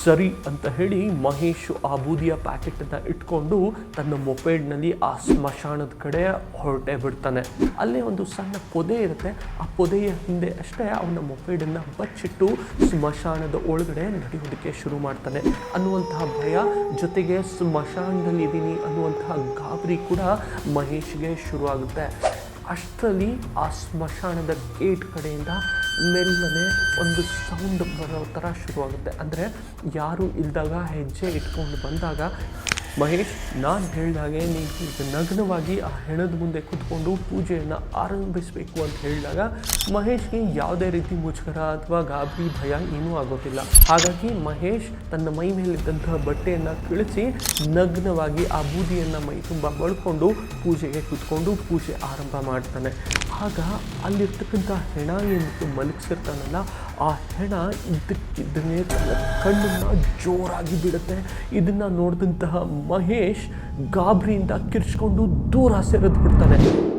ಸರಿ ಅಂತ ಹೇಳಿ ಮಹೇಶ್ ಆ ಬೂದಿಯ ಪ್ಯಾಕೆಟನ್ನು ಇಟ್ಕೊಂಡು ತನ್ನ ಮೊಪೇಡ್ನಲ್ಲಿ ಆ ಸ್ಮಶಾನದ ಕಡೆ ಹೊರಟೇ ಬಿಡ್ತಾನೆ. ಅಲ್ಲೇ ಒಂದು ಸಣ್ಣ ಪೊದೆ ಇರುತ್ತೆ. ಆ ಪೊದೆಯ ಹಿಂದೆ ಅಷ್ಟೇ ಅವನ ಮೊಪೇಡನ್ನು ಬಚ್ಚಿಟ್ಟು ಸ್ಮಶಾನದ ಒಳಗಡೆ ನಡೆಯೋದಕ್ಕೆ ಶುರು ಮಾಡ್ತಾನೆ. ಅನ್ನುವಂತಹ ಭಯ ಜೊತೆಗೆ ಸ್ಮಶಾನದಲ್ಲಿ ಇದ್ದೀನಿ ಅನ್ನುವಂತಹ ಗಾಬರಿ ಕೂಡ ಮಹೇಶ್ಗೆ ಶುರು ಆಗುತ್ತೆ. ಅಷ್ಟರಲ್ಲಿ ಆ ಸ್ಮಶಾನದ ಗೇಟ್ ಕಡೆಯಿಂದ ಮೆಲ್ಲನೆ ಒಂದು ಸೌಂಡ್ ಬರೋ ಥರ ಶುರುವಾಗುತ್ತೆ. ಅಂದರೆ ಯಾರು ಇಲ್ದಾಗ ಹೆಜ್ಜೆ ಇಟ್ಕೊಂಡು ಬಂದಾಗ ಮಹೇಶ್, ನಾನು ಹೇಳಿದಾಗೆ ನೀವು ಈಗ ನಗ್ನವಾಗಿ ಆ ಹೆಣದ ಮುಂದೆ ಕೂತ್ಕೊಂಡು ಪೂಜೆಯನ್ನು ಆರಂಭಿಸಬೇಕು ಅಂತ ಹೇಳಿದಾಗ ಮಹೇಶ್ಗೆ ಯಾವುದೇ ರೀತಿ ಮುಜುಗರ ಅಥವಾ ಗಾಬರಿ ಭಯ ಏನೂ ಆಗೋದಿಲ್ಲ. ಹಾಗಾಗಿ ಮಹೇಶ್ ತನ್ನ ಮೈ ಮೇಲಿದ್ದಂತಹ ಬಟ್ಟೆಯನ್ನು ಕಿಳಿಸಿ ನಗ್ನವಾಗಿ ಆ ಬೂದಿಯನ್ನು ಮೈ ತುಂಬ ಬಳ್ಕೊಂಡು ಪೂಜೆಗೆ ಕೂತ್ಕೊಂಡು ಪೂಜೆ ಆರಂಭ ಮಾಡ್ತಾನೆ. ಆಗ ಅಲ್ಲಿರ್ತಕ್ಕಂಥ ಹೆಣ ಏನಿತ್ತು ಮಲಗಿಸಿರ್ತಾನಲ್ಲ, ಆ ಹೆಣ ಇದ್ದಕ್ಕಿದ್ದನ್ನೇ ತನ್ನ ಕಣ್ಣನ್ನು ಜೋರಾಗಿ ಬಿಡುತ್ತೆ. ಇದನ್ನು ನೋಡಿದಂತಹ ಮಹೇಶ್ ಗಾಬರಿಯಿಂದ ಕಿರ್ಚ್ಕೊಂಡು ದೂರ ಸೆರೆದು ಬಿಡ್ತಾನೆ.